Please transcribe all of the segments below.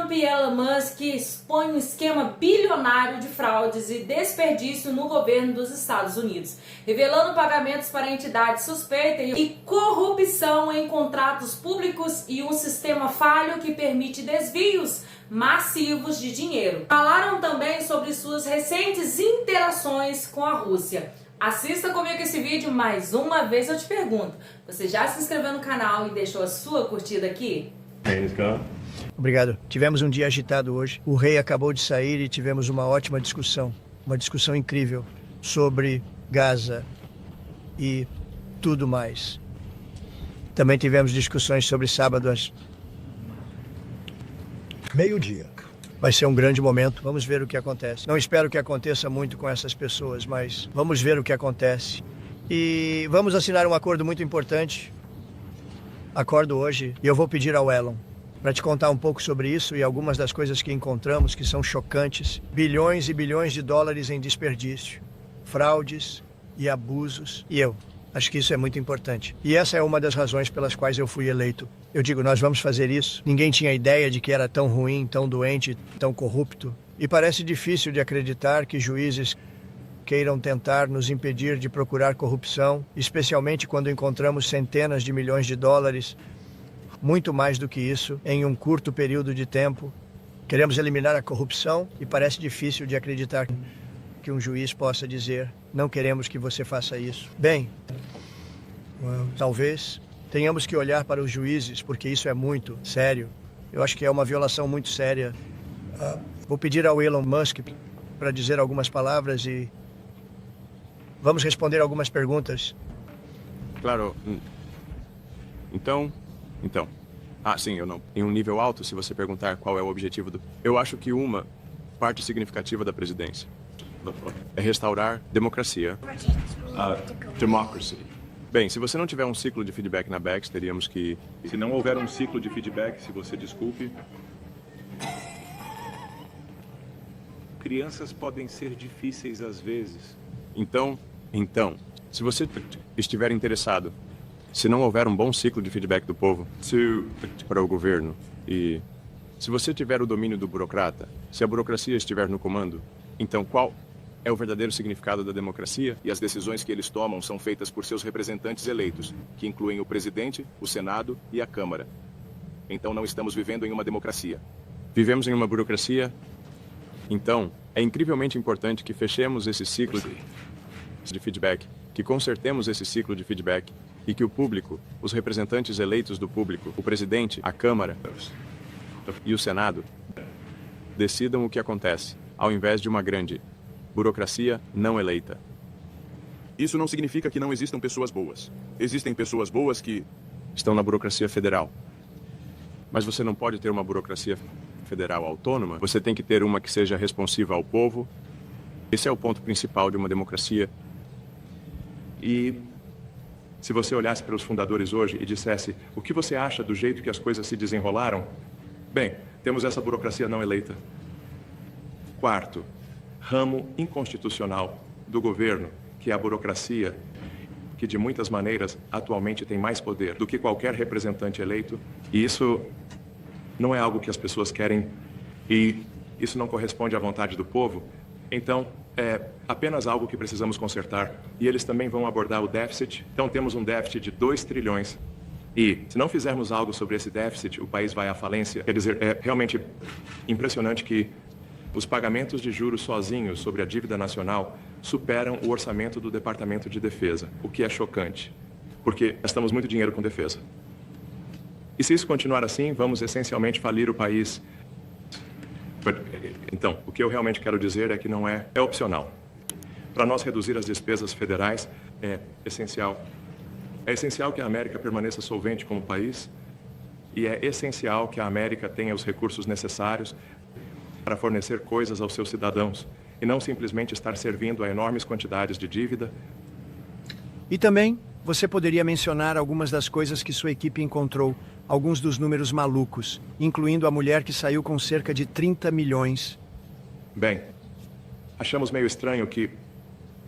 Trump e Elon Musk expõem um esquema bilionário de fraudes e desperdício no governo dos Estados Unidos, revelando pagamentos para entidades suspeitas e corrupção em contratos públicos e um sistema falho que permite desvios massivos de dinheiro. Falaram também sobre suas recentes interações com a Rússia. Assista comigo esse vídeo, mais uma vez eu te pergunto, você já se inscreveu no canal e deixou a sua curtida aqui? Obrigado. Tivemos um dia agitado hoje. O rei acabou de sair e tivemos uma ótima discussão. Uma discussão incrível sobre Gaza e tudo mais. Também tivemos discussões sobre sábado às meio-dia. Vai ser um grande momento. Vamos ver o que acontece. Não espero que aconteça muito com essas pessoas, mas vamos ver o que acontece. E vamos assinar um acordo muito importante. Acordo hoje. E eu vou pedir ao Elon para te contar um pouco sobre isso e algumas das coisas que encontramos que são chocantes. Bilhões e bilhões de dólares em desperdício, fraudes e abusos. E eu acho que isso é muito importante. E essa é uma das razões pelas quais eu fui eleito. Eu digo, nós vamos fazer isso. Ninguém tinha ideia de que era tão ruim, tão doente, tão corrupto. E parece difícil de acreditar que juízes queiram tentar nos impedir de procurar corrupção, especialmente quando encontramos centenas de milhões de dólares, muito mais do que isso, em um curto período de tempo. Queremos eliminar a corrupção e parece difícil de acreditar que um juiz possa dizer, não queremos que você faça isso. Bem, talvez tenhamos que olhar para os juízes, porque isso é muito sério. Eu acho que é uma violação muito séria. Vou pedir ao Elon Musk para dizer algumas palavras e vamos responder algumas perguntas. Claro. Então. Sim, eu não. Em um nível alto, se você perguntar qual é o objetivo do... Eu acho que uma parte significativa da presidência é restaurar democracia. Democracy. Bem, se você não tiver um ciclo de feedback na Bex, teríamos que... Se não houver um ciclo de feedback, se você desculpe... Crianças podem ser difíceis às vezes. Então, se você estiver interessado, se não houver um bom ciclo de feedback do povo para o governo, e se você tiver o domínio do burocrata, se a burocracia estiver no comando, então qual é o verdadeiro significado da democracia? E as decisões que eles tomam são feitas por seus representantes eleitos, que incluem o presidente, o Senado e a Câmara. Então não estamos vivendo em uma democracia. Vivemos em uma burocracia. Então, é incrivelmente importante que fechemos esse ciclo de feedback, que consertemos esse ciclo de feedback e que o público, os representantes eleitos do público, o presidente, a Câmara e o Senado decidam o que acontece, ao invés de uma grande burocracia não eleita. Isso não significa que não existam pessoas boas. Existem pessoas boas que estão na burocracia federal. Mas você não pode ter uma burocracia federal autônoma, você tem que ter uma que seja responsiva ao povo. Esse é o ponto principal de uma democracia. E se você olhasse para os fundadores hoje e dissesse o que você acha do jeito que as coisas se desenrolaram? Bem, temos essa burocracia não eleita. Quarto, ramo inconstitucional do governo, que é a burocracia, que de muitas maneiras atualmente tem mais poder do que qualquer representante eleito. E isso não é algo que as pessoas querem e isso não corresponde à vontade do povo. Então, é apenas algo que precisamos consertar. E eles também vão abordar o déficit. Então, temos um déficit de 2 trilhões. E, se não fizermos algo sobre esse déficit, o país vai à falência. Quer dizer, é realmente impressionante que os pagamentos de juros sozinhos sobre a dívida nacional superam o orçamento do Departamento de Defesa, o que é chocante, porque gastamos muito dinheiro com defesa. E se isso continuar assim, vamos essencialmente falir o país. Então, o que eu realmente quero dizer é que não é opcional. Para nós reduzir as despesas federais é essencial. É essencial que a América permaneça solvente como país e é essencial que a América tenha os recursos necessários para fornecer coisas aos seus cidadãos e não simplesmente estar servindo a enormes quantidades de dívida. E também, você poderia mencionar algumas das coisas que sua equipe encontrou, alguns dos números malucos, incluindo a mulher que saiu com cerca de 30 milhões. Bem, achamos meio estranho que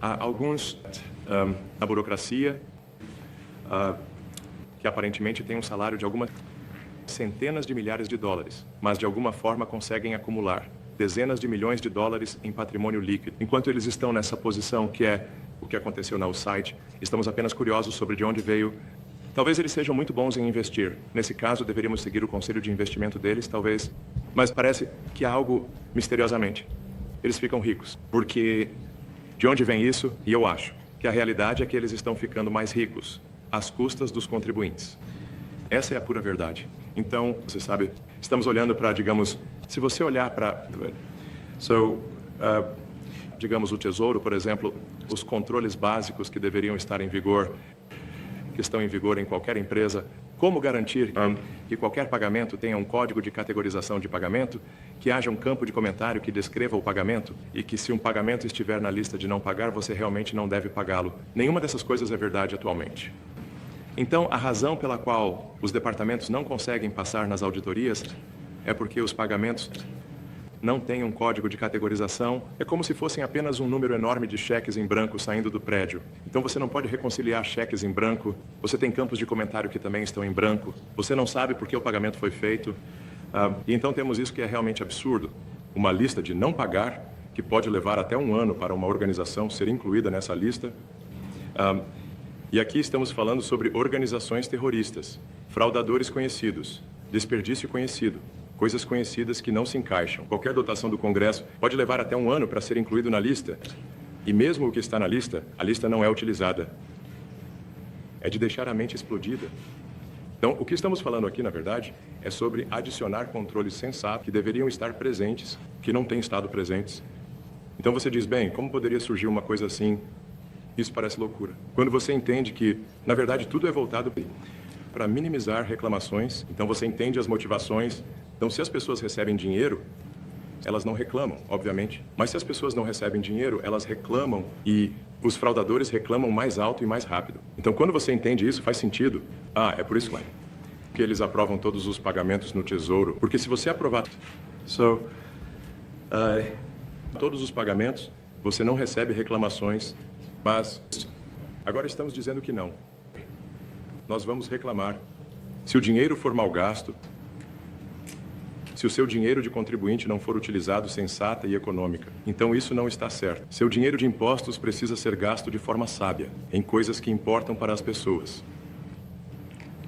há alguns na burocracia que aparentemente têm um salário de algumas centenas de milhares de dólares, mas de alguma forma conseguem acumular dezenas de milhões de dólares em patrimônio líquido. Enquanto eles estão nessa posição, que é o que aconteceu na site, estamos apenas curiosos sobre de onde veio. Talvez eles sejam muito bons em investir. Nesse caso, deveríamos seguir o conselho de investimento deles, talvez. Mas parece que há algo misteriosamente. Eles ficam ricos. Porque de onde vem isso? E eu acho que a realidade é que eles estão ficando mais ricos às custas dos contribuintes. Essa é a pura verdade. Então, você sabe, estamos olhando para, digamos, se você olhar para, digamos, o Tesouro, por exemplo, os controles básicos que deveriam estar em vigor, que estão em vigor em qualquer empresa, como garantir que qualquer pagamento tenha um código de categorização de pagamento, que haja um campo de comentário que descreva o pagamento e que se um pagamento estiver na lista de não pagar, você realmente não deve pagá-lo. Nenhuma dessas coisas é verdade atualmente. Então, a razão pela qual os departamentos não conseguem passar nas auditorias é porque os pagamentos não têm um código de categorização. É como se fossem apenas um número enorme de cheques em branco saindo do prédio. Então, você não pode reconciliar cheques em branco. Você tem campos de comentário que também estão em branco. Você não sabe por que o pagamento foi feito. E então temos isso que é realmente absurdo. Uma lista de não pagar, que pode levar até um ano para uma organização ser incluída nessa lista. E aqui estamos falando sobre organizações terroristas, fraudadores conhecidos, desperdício conhecido, coisas conhecidas que não se encaixam. Qualquer dotação do Congresso pode levar até um ano para ser incluído na lista. E mesmo o que está na lista, a lista não é utilizada. É de deixar a mente explodida. Então, o que estamos falando aqui, na verdade, é sobre adicionar controles sensatos que deveriam estar presentes, que não têm estado presentes. Então você diz, bem, como poderia surgir uma coisa assim? Isso parece loucura. Quando você entende que, na verdade, tudo é voltado para minimizar reclamações, então você entende as motivações. Então, se as pessoas recebem dinheiro, elas não reclamam, obviamente. Mas se as pessoas não recebem dinheiro, elas reclamam e os fraudadores reclamam mais alto e mais rápido. Então, quando você entende isso, faz sentido. É por isso que eles aprovam todos os pagamentos no Tesouro. Porque se você aprovar todos os pagamentos, você não recebe reclamações. Mas agora estamos dizendo que não. Nós vamos reclamar. Se o dinheiro for mal gasto, se o seu dinheiro de contribuinte não for utilizado sensata e econômica, então isso não está certo. Seu dinheiro de impostos precisa ser gasto de forma sábia, em coisas que importam para as pessoas.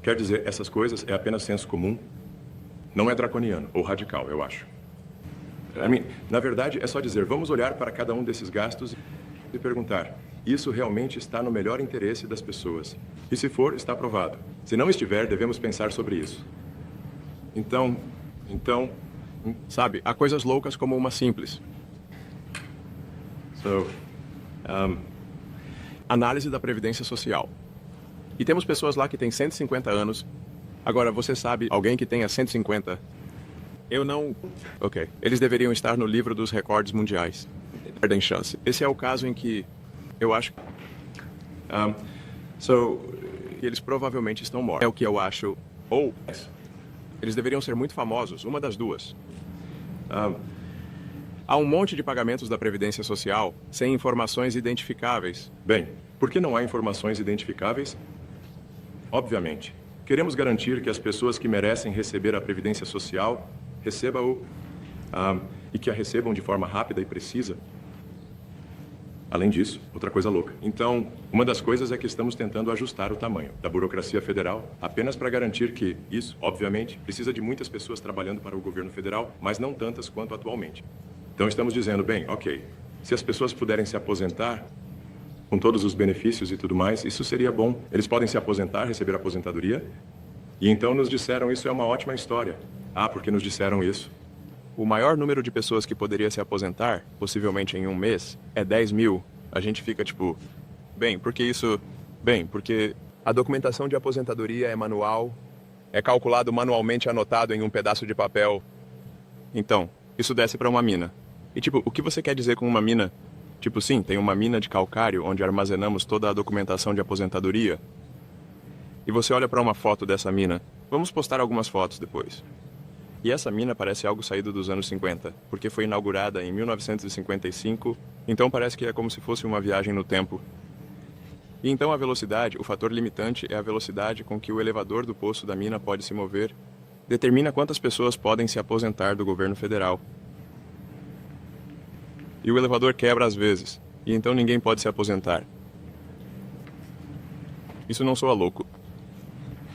Quer dizer, essas coisas é apenas senso comum, não é draconiano ou radical, eu acho. Na verdade, é só dizer, vamos olhar para cada um desses gastos e perguntar, isso realmente está no melhor interesse das pessoas? E se for, está aprovado. Se não estiver, devemos pensar sobre isso. Então, sabe, há coisas loucas como uma simples. Análise da Previdência Social. E temos pessoas lá que têm 150 anos. Agora, você sabe, alguém que tenha 150... Eu não... Ok. Eles deveriam estar no livro dos recordes mundiais. Perdem chance. Esse é o caso em que eu acho... eles provavelmente estão mortos. É o que eu acho. Ou... eles deveriam ser muito famosos, uma das duas. Há um monte de pagamentos da Previdência Social sem informações identificáveis. Bem, por que não há informações identificáveis? Obviamente, queremos garantir que as pessoas que merecem receber a Previdência Social recebam e que a recebam de forma rápida e precisa. Além disso, outra coisa louca. Então, uma das coisas é que estamos tentando ajustar o tamanho da burocracia federal apenas para garantir que isso, obviamente, precisa de muitas pessoas trabalhando para o governo federal, mas não tantas quanto atualmente. Então, estamos dizendo, bem, ok, se as pessoas puderem se aposentar com todos os benefícios e tudo mais, isso seria bom. Eles podem se aposentar, receber aposentadoria. E então nos disseram, isso é uma ótima história. Porque nos disseram isso. O maior número de pessoas que poderia se aposentar, possivelmente em um mês, é 10 mil. A gente fica tipo... porque a documentação de aposentadoria é manual, é calculado manualmente anotado em um pedaço de papel. Então, isso desce para uma mina. E tipo, o que você quer dizer com uma mina? Tipo, sim, tem uma mina de calcário onde armazenamos toda a documentação de aposentadoria. E você olha para uma foto dessa mina. Vamos postar algumas fotos depois. E essa mina parece algo saído dos anos 50, porque foi inaugurada em 1955, então parece que é como se fosse uma viagem no tempo. E então a velocidade, o fator limitante é a velocidade com que o elevador do poço da mina pode se mover, determina quantas pessoas podem se aposentar do governo federal. E o elevador quebra às vezes, e então ninguém pode se aposentar. Isso não soa louco.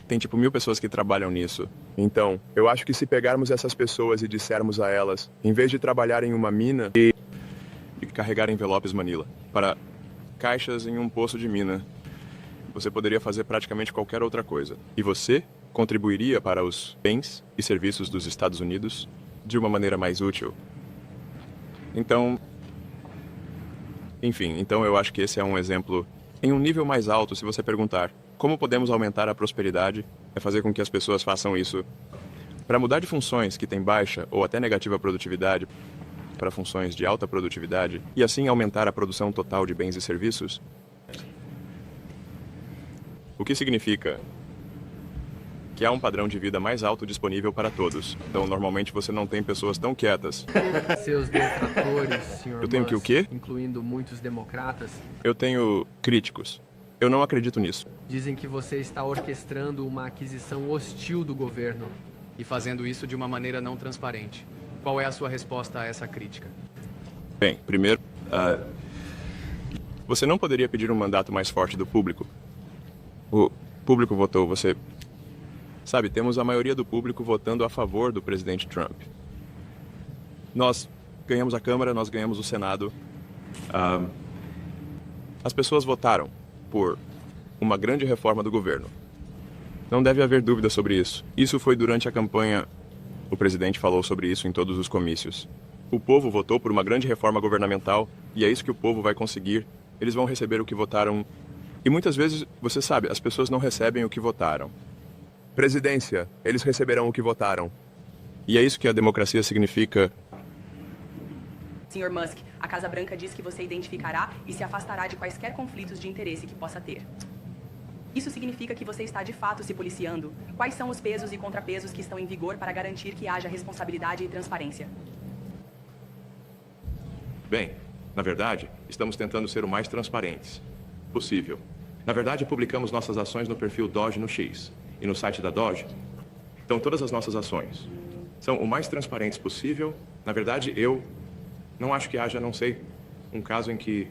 Tem tipo 1000 pessoas que trabalham nisso. Então, eu acho que se pegarmos essas pessoas e dissermos a elas, em vez de trabalhar em uma mina e carregar envelopes Manila para caixas em um poço de mina, você poderia fazer praticamente qualquer outra coisa. E você contribuiria para os bens e serviços dos Estados Unidos de uma maneira mais útil. Então, enfim, então eu acho que esse é um exemplo em um nível mais alto. Se você perguntar como podemos aumentar a prosperidade, é fazer com que as pessoas façam isso para mudar de funções que têm baixa ou até negativa produtividade para funções de alta produtividade e assim aumentar a produção total de bens e serviços. O que significa que há um padrão de vida mais alto disponível para todos. Então, normalmente, você não tem pessoas tão quietas. Seus detratores, Sr. Eu tenho que o quê? Incluindo muitos democratas, Eu tenho críticos. Eu não acredito nisso. dizem que você está orquestrando uma aquisição hostil do governo. E fazendo isso de uma maneira não transparente. Qual é a sua resposta a essa crítica? Bem, primeiro, você não poderia pedir um mandato mais forte do público. O público votou, você... Sabe, temos a maioria do público votando a favor do presidente Trump. Nós ganhamos a Câmara, nós ganhamos o Senado. As pessoas votaram por uma grande reforma do governo. Não deve haver dúvida sobre isso. Isso foi durante a campanha. O presidente falou sobre isso em todos os comícios. O povo votou por uma grande reforma governamental e é isso que o povo vai conseguir. Eles vão receber o que votaram. E muitas vezes, você sabe, as pessoas não recebem o que votaram. Presidência, eles receberão o que votaram. E é isso que a democracia significa. Sr. Musk, a Casa Branca diz que você identificará e se afastará de quaisquer conflitos de interesse que possa ter. Isso significa que você está de fato se policiando? Quais são os pesos e contrapesos que estão em vigor para garantir que haja responsabilidade e transparência? Bem, na verdade, estamos tentando ser o mais transparentes possível. Na verdade, publicamos nossas ações no perfil Doge no X. E no site da Doge, então todas as nossas ações são o mais transparentes possível. Na verdade, eu não acho que haja, não sei, um caso em que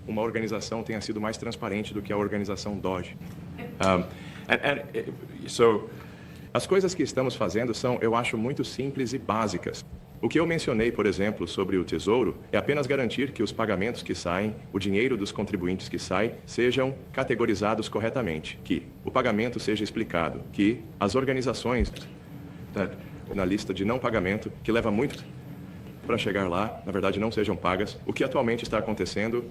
uma organização tenha sido mais transparente do que a organização Doge. As coisas que estamos fazendo são, eu acho, muito simples e básicas. O que eu mencionei, por exemplo, sobre o Tesouro, é apenas garantir que os pagamentos que saem, o dinheiro dos contribuintes que sai, sejam categorizados corretamente, que o pagamento seja explicado, que as organizações na lista de não pagamento, que leva muito para chegar lá, na verdade não sejam pagas. O que atualmente está acontecendo,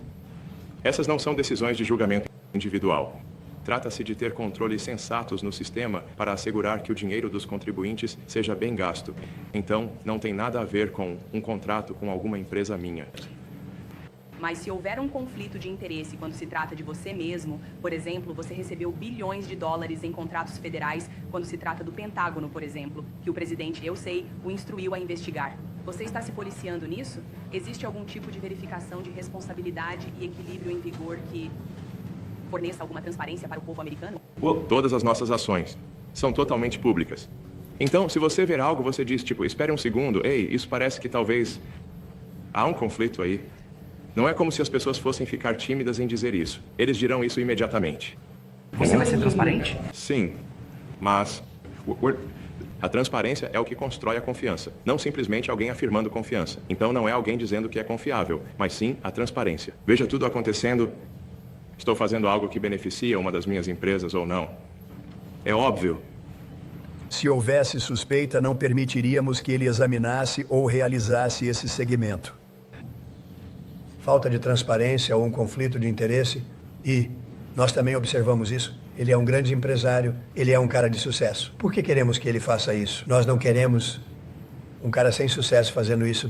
essas não são decisões de julgamento individual. Trata-se de ter controles sensatos no sistema para assegurar que o dinheiro dos contribuintes seja bem gasto. Então, não tem nada a ver com um contrato com alguma empresa minha. Mas se houver um conflito de interesse quando se trata de você mesmo, por exemplo, você recebeu bilhões de dólares em contratos federais quando se trata do Pentágono, por exemplo, que o presidente, eu sei, o instruiu a investigar. Você está se policiando nisso? Existe algum tipo de verificação de responsabilidade e equilíbrio em vigor que forneça alguma transparência para o povo americano? Todas as nossas ações são totalmente públicas. Então, se você ver algo, você diz, tipo, espere um segundo, ei, isso parece que talvez há um conflito aí. Não é como se as pessoas fossem ficar tímidas em dizer isso. Eles dirão isso imediatamente. Você vai ser transparente? Sim, mas a transparência é o que constrói a confiança. Não simplesmente alguém afirmando confiança. Então não é alguém dizendo que é confiável, mas sim a transparência. Veja tudo acontecendo. Estou fazendo algo que beneficia uma das minhas empresas ou não. É óbvio. Se houvesse suspeita, não permitiríamos que ele examinasse ou realizasse esse segmento. Falta de transparência ou um conflito de interesse, e nós também observamos isso. Ele é um grande empresário, ele é um cara de sucesso. Por que queremos que ele faça isso? Nós não queremos um cara sem sucesso fazendo isso.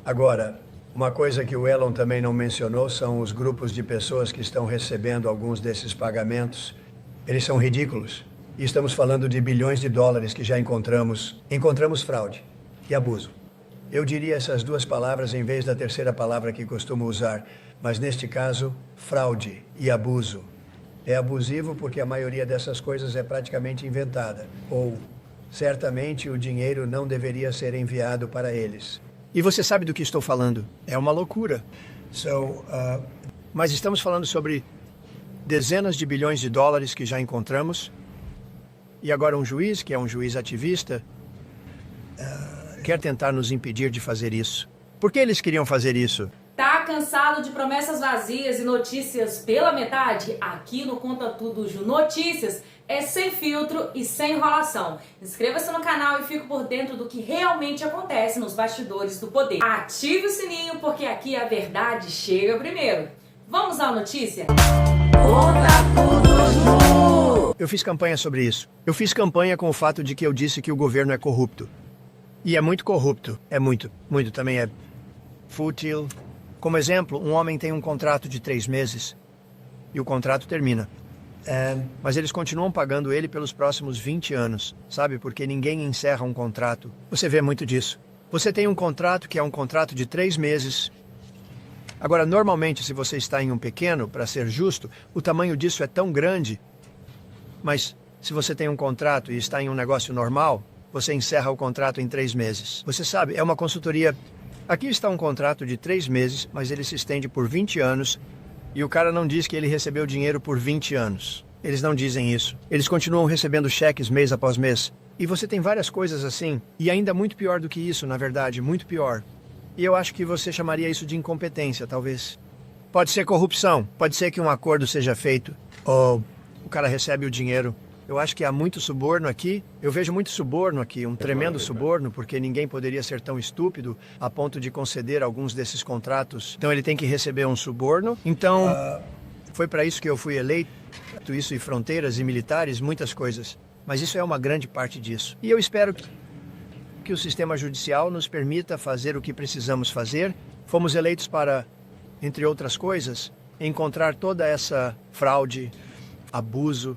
Agora, uma coisa que o Elon também não mencionou são os grupos de pessoas que estão recebendo alguns desses pagamentos. Eles são ridículos. E estamos falando de bilhões de dólares que já encontramos. Encontramos fraude e abuso. Eu diria essas duas palavras em vez da terceira palavra que costumo usar, mas neste caso, fraude e abuso. É abusivo porque a maioria dessas coisas é praticamente inventada ou certamente o dinheiro não deveria ser enviado para eles. E você sabe do que estou falando. É uma loucura. Mas estamos falando sobre dezenas de bilhões de dólares que já encontramos. E agora um juiz, que é um juiz ativista, quer tentar nos impedir de fazer isso. Por que eles queriam fazer isso? Tá cansado de promessas vazias e notícias pela metade? Aqui no Conta Tudo Ju Notícias é sem filtro e sem enrolação. Inscreva-se no canal e fique por dentro do que realmente acontece nos bastidores do poder. Ative o sininho porque aqui a verdade chega primeiro. Vamos à notícia? Conta Tudo Ju! Eu fiz campanha sobre isso. Eu fiz campanha com o fato de que eu disse que o governo é corrupto. E é muito corrupto. É muito também é fútil. Como exemplo, um homem tem um contrato de 3 meses e o contrato termina. Mas eles continuam pagando ele pelos próximos 20 anos, sabe? Porque ninguém encerra um contrato. Você vê muito disso. Você tem um contrato que é um contrato de 3 meses. Agora, normalmente, se você está em um pequeno, para ser justo, o tamanho disso é tão grande. Mas se você tem um contrato e está em um negócio normal, você encerra o contrato em 3 meses. Você sabe, é uma consultoria. Aqui está um contrato de 3 meses, mas ele se estende por 20 anos e o cara não diz que ele recebeu dinheiro por 20 anos. Eles não dizem isso. Eles continuam recebendo cheques mês após mês. E você tem várias coisas assim, e ainda muito pior do que isso, na verdade, muito pior. E eu acho que você chamaria isso de incompetência, talvez. Pode ser corrupção, pode ser que um acordo seja feito, ou o cara recebe o dinheiro. Eu acho que há muito suborno aqui. Eu vejo muito suborno aqui, um tremendo suborno, porque ninguém poderia ser tão estúpido a ponto de conceder alguns desses contratos. Então ele tem que receber um suborno. Então, foi para isso que eu fui eleito. Isso e fronteiras e militares, muitas coisas. Mas isso é uma grande parte disso. E eu espero que o sistema judicial nos permita fazer o que precisamos fazer. Fomos eleitos para, entre outras coisas, encontrar toda essa fraude, abuso,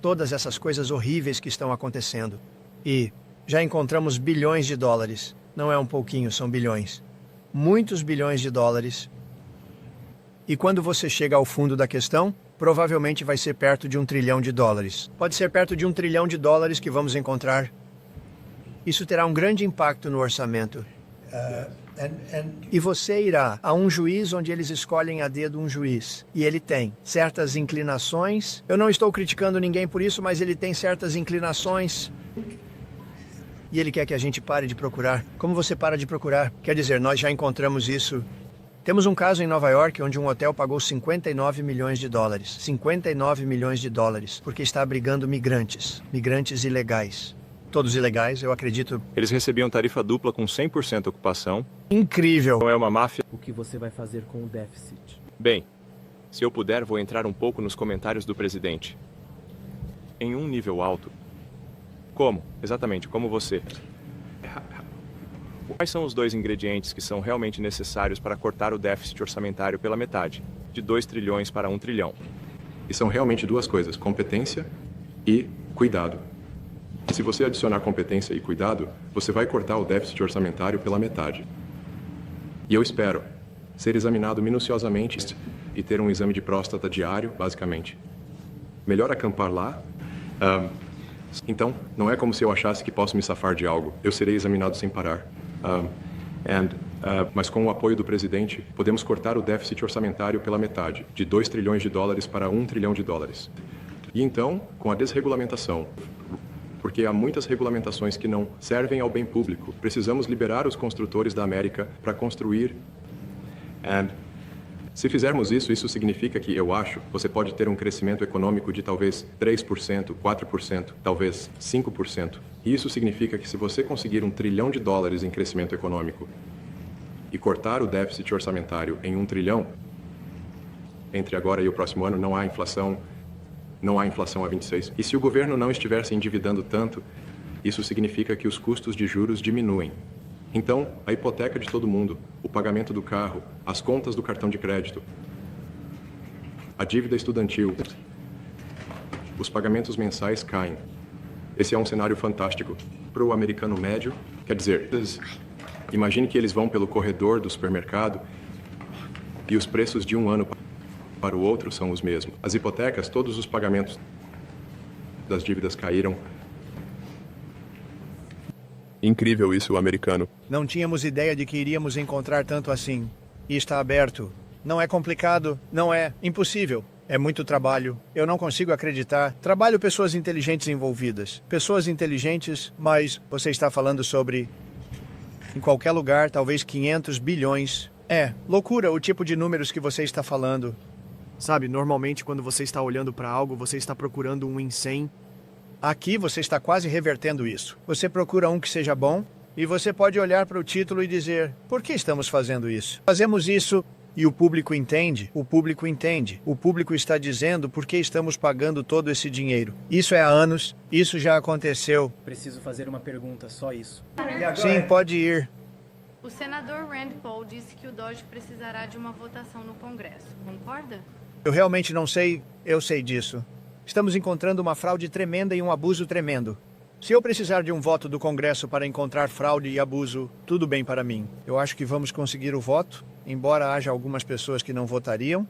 todas essas coisas horríveis que estão acontecendo. E já encontramos bilhões de dólares. Não é um pouquinho, são bilhões. Muitos bilhões de dólares. E quando você chega ao fundo da questão, provavelmente vai ser perto de $1 trilhão. Pode ser perto de $1 trilhão que vamos encontrar. Isso terá um grande impacto no orçamento. E você irá a um juiz onde eles escolhem a dedo um juiz. E ele tem certas inclinações. Eu não estou criticando ninguém por isso, mas ele tem certas inclinações. E ele quer que a gente pare de procurar. Como você para de procurar? Quer dizer, nós já encontramos isso. Temos um caso em Nova York onde um hotel pagou $59 milhões. $59 milhões, porque está abrigando migrantes ilegais. Todos ilegais, eu acredito. Eles recebiam tarifa dupla com 100% ocupação. Incrível. Não é uma máfia. O que você vai fazer com o déficit? Bem, se eu puder, vou entrar um pouco nos comentários do presidente. Em um nível alto. Como? Exatamente, como você. Quais são os 2 ingredientes que são realmente necessários para cortar o déficit orçamentário pela metade? De 2 trilhões para 1 trilhão. E são realmente 2 coisas, competência e cuidado. Se você adicionar competência e cuidado, você vai cortar o déficit orçamentário pela metade. E eu espero ser examinado minuciosamente e ter um exame de próstata diário, basicamente. Melhor acampar lá. Então, não é como se eu achasse que posso me safar de algo. Eu serei examinado sem parar. Mas com o apoio do presidente, podemos cortar o déficit orçamentário pela metade, de $2 trilhões para $1 trilhão. E então, com a desregulamentação, porque há muitas regulamentações que não servem ao bem público. Precisamos liberar os construtores da América para construir. Se fizermos isso, isso significa que, eu acho, você pode ter um crescimento econômico de talvez 3%, 4%, talvez 5%. E isso significa que se você conseguir $1 trilhão em crescimento econômico e cortar o déficit orçamentário em $1 trilhão, entre agora e o próximo ano não há inflação. Não há inflação a 26. E se o governo não estiver se endividando tanto, isso significa que os custos de juros diminuem. Então, a hipoteca de todo mundo, o pagamento do carro, as contas do cartão de crédito, a dívida estudantil, os pagamentos mensais caem. Esse é um cenário fantástico para o americano médio. Quer dizer, imagine que eles vão pelo corredor do supermercado e os preços de um ano para o outro são os mesmos. As hipotecas, todos os pagamentos das dívidas caíram. Incrível isso, americano. Não tínhamos ideia de que iríamos encontrar tanto assim. E está aberto. Não é complicado, não é impossível. É muito trabalho. Eu não consigo acreditar. Trabalho pessoas inteligentes envolvidas. Pessoas inteligentes, mas você está falando sobre... Em qualquer lugar, talvez 500 bilhões. É, loucura o tipo de números que você está falando. Sabe, normalmente quando você está olhando para algo, você está procurando um em 100. Aqui você está quase revertendo isso. Você procura um que seja bom e você pode olhar para o título e dizer, por que estamos fazendo isso? Fazemos isso e o público entende, o público entende. O público está dizendo por que estamos pagando todo esse dinheiro. Isso é há anos, isso já aconteceu. Preciso fazer uma pergunta, só isso. Sim, pode ir. O senador Rand Paul disse que o Doge precisará de uma votação no Congresso. Concorda? Eu realmente não sei, eu sei disso. Estamos encontrando uma fraude tremenda e um abuso tremendo. Se eu precisar de um voto do Congresso para encontrar fraude e abuso, tudo bem para mim. Eu acho que vamos conseguir o voto, embora haja algumas pessoas que não votariam.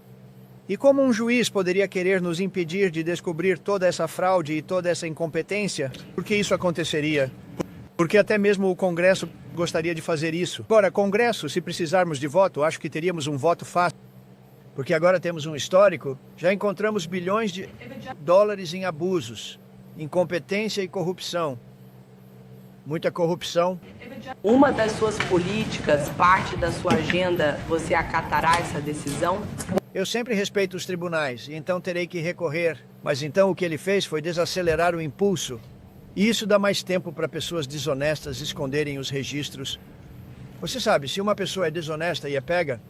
E como um juiz poderia querer nos impedir de descobrir toda essa fraude e toda essa incompetência? Por que isso aconteceria? Porque até mesmo o Congresso gostaria de fazer isso. Agora, Congresso, se precisarmos de voto, acho que teríamos um voto fácil. Porque agora temos um histórico, já encontramos bilhões de dólares em abusos, incompetência e corrupção. Muita corrupção. Uma das suas políticas, parte da sua agenda, você acatará essa decisão? Eu sempre respeito os tribunais, e então terei que recorrer. Mas então o que ele fez foi desacelerar o impulso. E isso dá mais tempo para pessoas desonestas esconderem os registros. Você sabe, se uma pessoa é desonesta e é pega,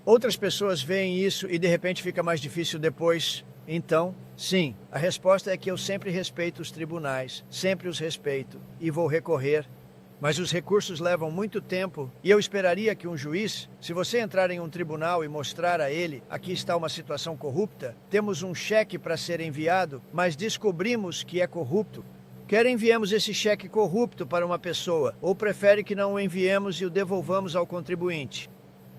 outras pessoas veem isso e de repente fica mais difícil depois. Então, sim, a resposta é que eu sempre respeito os tribunais, sempre os respeito e vou recorrer. Mas os recursos levam muito tempo e eu esperaria que um juiz, se você entrar em um tribunal e mostrar a ele, aqui está uma situação corrupta, temos um cheque para ser enviado, mas descobrimos que é corrupto. Quer enviemos esse cheque corrupto para uma pessoa, ou prefere que não o enviemos e o devolvamos ao contribuinte?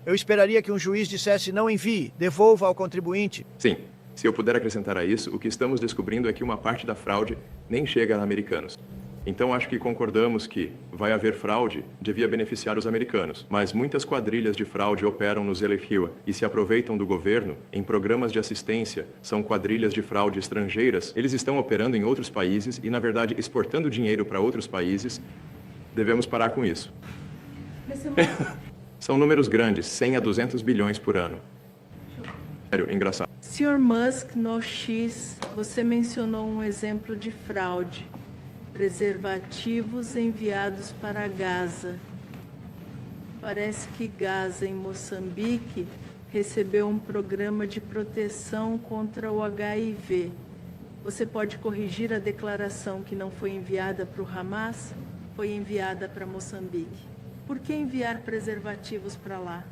Eu esperaria que um juiz dissesse não envie, devolva ao contribuinte. Sim. Se eu puder acrescentar a isso, o que estamos descobrindo é que uma parte da fraude nem chega a americanos. Então acho que concordamos que vai haver fraude devia beneficiar os americanos, mas muitas quadrilhas de fraude operam no Zelefiwa e se aproveitam do governo em programas de assistência, são quadrilhas de fraude estrangeiras. Eles estão operando em outros países e, na verdade, exportando dinheiro para outros países. Devemos parar com isso. São números grandes, 100 a 200 bilhões por ano. Sério, engraçado. Sr. Musk, no X, você mencionou um exemplo de fraude. Preservativos enviados para Gaza. Parece que Gaza, em Moçambique, recebeu um programa de proteção contra o HIV. Você pode corrigir a declaração que não foi enviada para o Hamas? Foi enviada para Moçambique. Por que enviar preservativos para lá?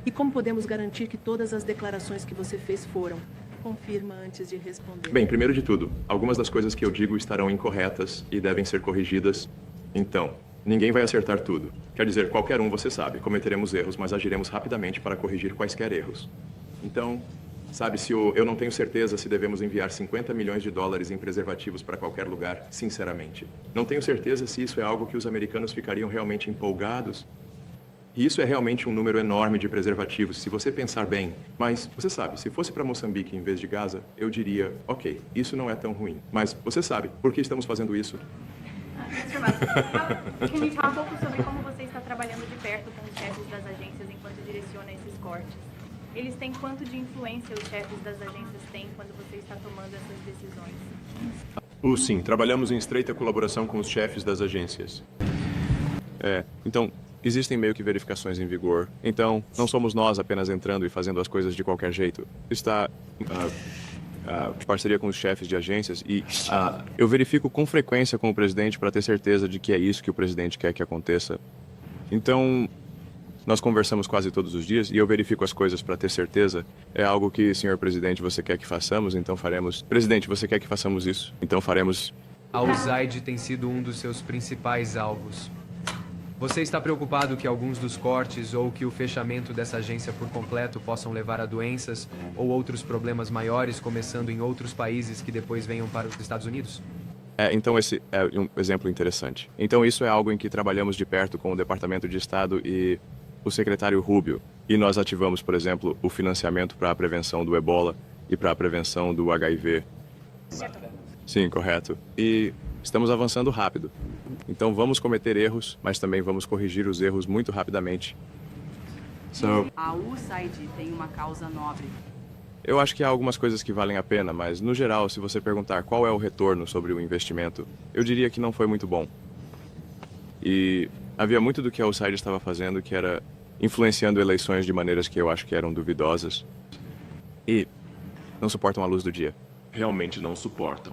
E como podemos garantir que todas as declarações que você fez foram? Confirma antes de responder. Bem, primeiro de tudo, algumas das coisas que eu digo estarão incorretas e devem ser corrigidas. Então, ninguém vai acertar tudo. Quer dizer, qualquer um, você sabe, cometeremos erros, mas agiremos rapidamente para corrigir quaisquer erros. Então, sabe, eu não tenho certeza se devemos enviar 50 milhões de dólares em preservativos para qualquer lugar, sinceramente. Não tenho certeza se isso é algo que os americanos ficariam realmente empolgados. E isso é realmente um número enorme de preservativos, se você pensar bem. Mas, você sabe, se fosse para Moçambique em vez de Gaza, eu diria, ok, isso não é tão ruim. Mas, você sabe, por que estamos fazendo isso? Mr. Musk, queria falar um pouco sobre como você está trabalhando de perto com os chefes das agências enquanto direciona esses cortes. Eles têm quanto de influência os chefes das agências têm quando você está tomando essas decisões? Sim, trabalhamos em estreita colaboração com os chefes das agências. Então, existem meio que verificações em vigor. Então, não somos nós apenas entrando e fazendo as coisas de qualquer jeito. Está de parceria com os chefes de agências e eu verifico com frequência com o presidente para ter certeza de que é isso que o presidente quer que aconteça. Então, nós conversamos quase todos os dias e eu verifico as coisas para ter certeza. É algo que, senhor presidente, você quer que façamos, então faremos. Presidente, você quer que façamos isso, então faremos. A USAID tem sido um dos seus principais alvos. Você está preocupado que alguns dos cortes ou que o fechamento dessa agência por completo possam levar a doenças ou outros problemas maiores, começando em outros países que depois venham para os Estados Unidos? Então esse é um exemplo interessante. Então isso é algo em que trabalhamos de perto com o Departamento de Estado e o secretário Rubio. E nós ativamos, por exemplo, o financiamento para a prevenção do Ebola e para a prevenção do HIV. Sim, correto. E estamos avançando rápido. Então vamos cometer erros, mas também vamos corrigir os erros muito rapidamente. A USAID tem uma causa nobre. Eu acho que há algumas coisas que valem a pena, mas no geral, se você perguntar qual é o retorno sobre o investimento, eu diria que não foi muito bom. E havia muito do que a USAID estava fazendo que era influenciando eleições de maneiras que eu acho que eram duvidosas e não suportam a luz do dia. Realmente não suportam.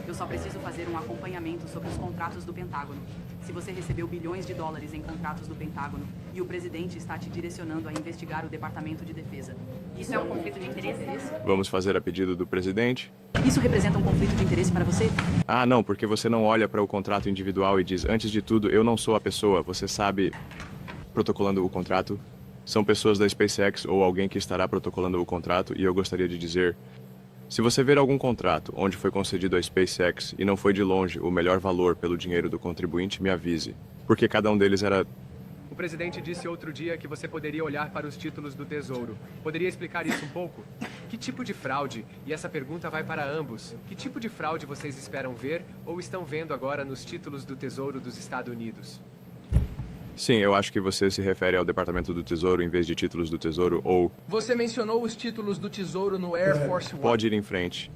Eu só preciso fazer um acompanhamento sobre os contratos do Pentágono. Se você recebeu bilhões de dólares em contratos do Pentágono e o presidente está te direcionando a investigar o Departamento de Defesa. Isso é um conflito de interesse? Vamos fazer a pedido do presidente? Isso representa um conflito de interesse para você? Ah, não, porque você não olha para o contrato individual e diz, antes de tudo, eu não sou a pessoa, você sabe, protocolando o contrato. São pessoas da SpaceX ou alguém que estará protocolando o contrato e eu gostaria de dizer... Se você ver algum contrato onde foi concedido à SpaceX e não foi de longe o melhor valor pelo dinheiro do contribuinte, me avise. Porque cada um deles era... O presidente disse outro dia que você poderia olhar para os títulos do Tesouro. Poderia explicar isso um pouco? Que tipo de fraude? E essa pergunta vai para ambos. Que tipo de fraude vocês esperam ver ou estão vendo agora nos títulos do Tesouro dos Estados Unidos? Sim, eu acho que você se refere ao Departamento do Tesouro em vez de títulos do Tesouro ou... Você mencionou os títulos do Tesouro no Air Force One. Pode ir em frente.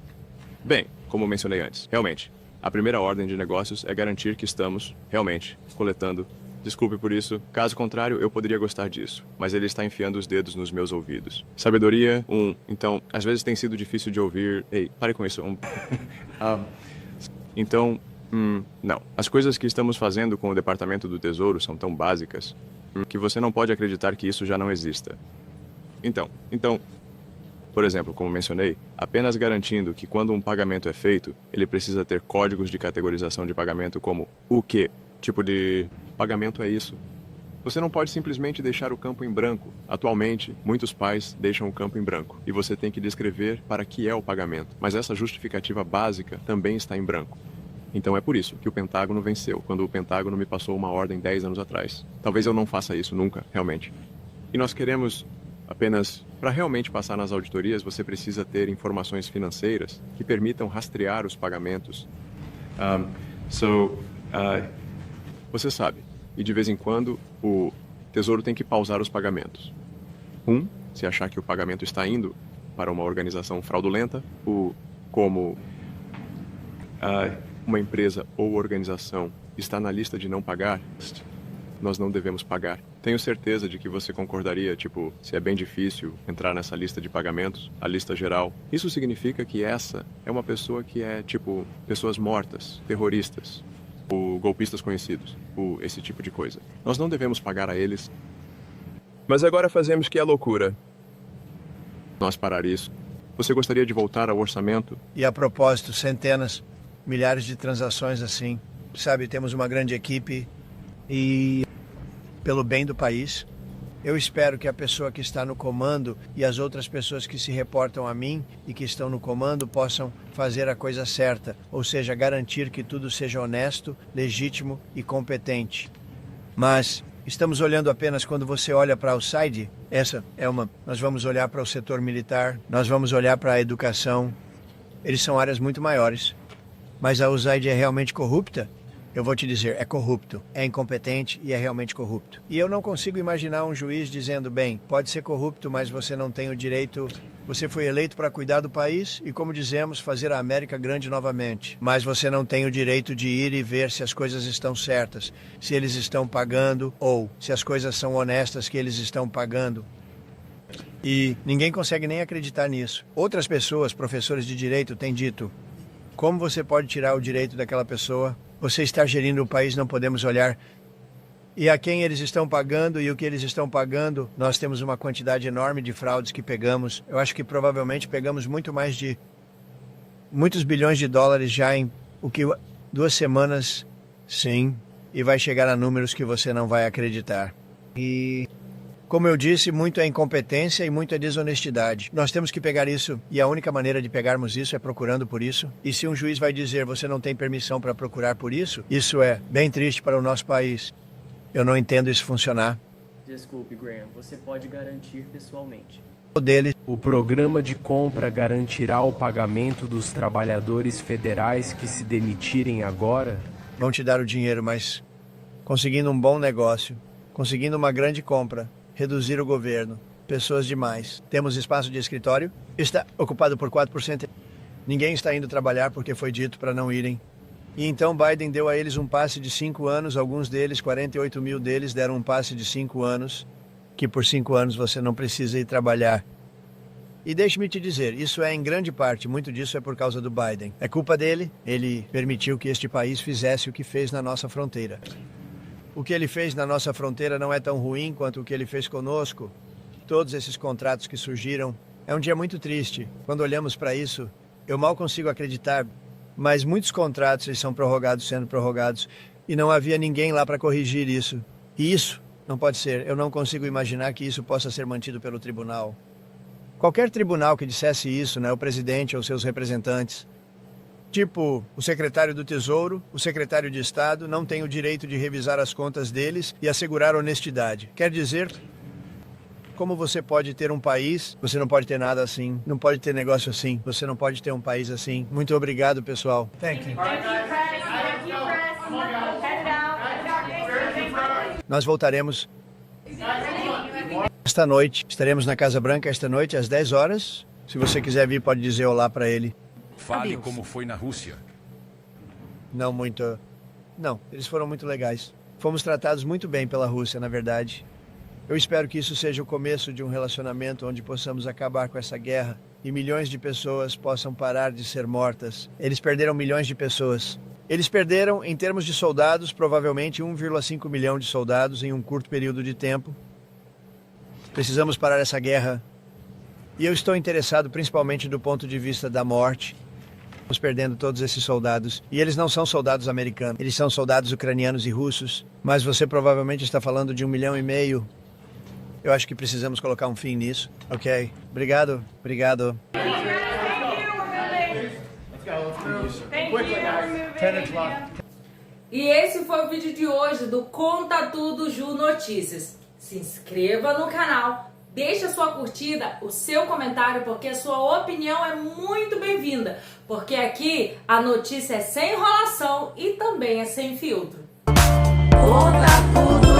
Bem, como mencionei antes, realmente, a primeira ordem de negócios é garantir que estamos, realmente, coletando. Desculpe por isso, caso contrário, eu poderia gostar disso, mas ele está enfiando os dedos nos meus ouvidos. Sabedoria, então, às vezes tem sido difícil de ouvir... Ei, pare com isso. Então... não. As coisas que estamos fazendo com o Departamento do Tesouro são tão básicas que você não pode acreditar que isso já não exista. Então, por exemplo, como mencionei, apenas garantindo que quando um pagamento é feito, ele precisa ter códigos de categorização de pagamento como o que tipo de pagamento é isso. Você não pode simplesmente deixar o campo em branco. Atualmente, muitos pais deixam o campo em branco e você tem que descrever para que é o pagamento, mas essa justificativa básica também está em branco. Então é por isso que o Pentágono venceu, quando o Pentágono me passou uma ordem 10 anos atrás. Talvez eu não faça isso nunca, realmente. E nós queremos apenas, para realmente passar nas auditorias, você precisa ter informações financeiras que permitam rastrear os pagamentos. Você sabe, e de vez em quando o Tesouro tem que pausar os pagamentos. Se achar que o pagamento está indo para uma organização fraudulenta, como... uma empresa ou organização está na lista de não pagar, nós não devemos pagar. Tenho certeza de que você concordaria, se é bem difícil entrar nessa lista de pagamentos, a lista geral. Isso significa que essa é uma pessoa que é, pessoas mortas, terroristas, ou golpistas conhecidos, ou esse tipo de coisa. Nós não devemos pagar a eles. Mas agora fazemos que é loucura. Nós parar isso. Você gostaria de voltar ao orçamento? E a propósito, centenas... milhares de transações assim, sabe, temos uma grande equipe e pelo bem do país, eu espero que a pessoa que está no comando e as outras pessoas que se reportam a mim e que estão no comando possam fazer a coisa certa, ou seja, garantir que tudo seja honesto, legítimo e competente. Mas estamos olhando apenas quando você olha para o side, nós vamos olhar para o setor militar, nós vamos olhar para a educação, eles são áreas muito maiores. Mas a USAID é realmente corrupta? Eu vou te dizer, é corrupto, é incompetente e é realmente corrupto. E eu não consigo imaginar um juiz dizendo, bem, pode ser corrupto, mas você não tem o direito... Você foi eleito para cuidar do país e, como dizemos, fazer a América grande novamente. Mas você não tem o direito de ir e ver se as coisas estão certas, se eles estão pagando ou se as coisas são honestas que eles estão pagando. E ninguém consegue nem acreditar nisso. Outras pessoas, professores de direito, têm dito... Como você pode tirar o direito daquela pessoa? Você está gerindo o país, não podemos olhar. E a quem eles estão pagando e o que eles estão pagando, nós temos uma quantidade enorme de fraudes que pegamos. Eu acho que provavelmente pegamos muito mais de... muitos bilhões de dólares já em 2 semanas, sim. E vai chegar a números que você não vai acreditar. E Como eu disse, muito é incompetência e muito é desonestidade. Nós temos que pegar isso, e a única maneira de pegarmos isso é procurando por isso. E se um juiz vai dizer, você não tem permissão para procurar por isso, isso é bem triste para o nosso país. Eu não entendo isso funcionar. Desculpe, Graham, você pode garantir pessoalmente. O programa de compra garantirá o pagamento dos trabalhadores federais que se demitirem agora? Vão te dar o dinheiro, mas conseguindo um bom negócio, conseguindo uma grande compra, reduzir o governo, pessoas demais. Temos espaço de escritório, está ocupado por 4%. Ninguém está indo trabalhar porque foi dito para não irem. E então Biden deu a eles um passe de 5 anos, alguns deles, 48 mil deles, deram um passe de 5 anos, que por 5 anos você não precisa ir trabalhar. E deixe-me te dizer, isso é em grande parte, muito disso é por causa do Biden. É culpa dele, ele permitiu que este país fizesse o que fez na nossa fronteira. O que ele fez na nossa fronteira não é tão ruim quanto o que ele fez conosco. Todos esses contratos que surgiram. É um dia muito triste. Quando olhamos para isso, eu mal consigo acreditar, mas muitos contratos eles são prorrogados, sendo prorrogados, e não havia ninguém lá para corrigir isso. E isso não pode ser. Eu não consigo imaginar que isso possa ser mantido pelo tribunal. Qualquer tribunal que dissesse isso, né, o presidente ou seus representantes, tipo, o secretário do Tesouro, o secretário de Estado, não tem o direito de revisar as contas deles e assegurar honestidade. Quer dizer, como você pode ter um país, você não pode ter nada assim, não pode ter negócio assim, você não pode ter um país assim. Muito obrigado, pessoal. Thank you. Nós voltaremos esta noite. Estaremos na Casa Branca esta noite às 10 horas. Se você quiser vir, pode dizer olá para ele. Fale como foi na Rússia. Não muito. Não, eles foram muito legais. Fomos tratados muito bem pela Rússia, na verdade. Eu espero que isso seja o começo de um relacionamento onde possamos acabar com essa guerra e milhões de pessoas possam parar de ser mortas. Eles perderam milhões de pessoas. Eles perderam, em termos de soldados, provavelmente 1,5 milhão de soldados em um curto período de tempo. Precisamos parar essa guerra. E eu estou interessado principalmente do ponto de vista da morte. Estamos perdendo todos esses soldados. E eles não são soldados americanos. Eles são soldados ucranianos e russos. Mas você provavelmente está falando de 1,5 milhão. Eu acho que precisamos colocar um fim nisso. Ok. Obrigado. Obrigado. E esse foi o vídeo de hoje do Conta Tudo Ju Notícias. Se inscreva no canal, deixe a sua curtida, o seu comentário, porque a sua opinião é muito bem-vinda. Porque aqui a notícia é sem enrolação e também é sem filtro. Conta tudo.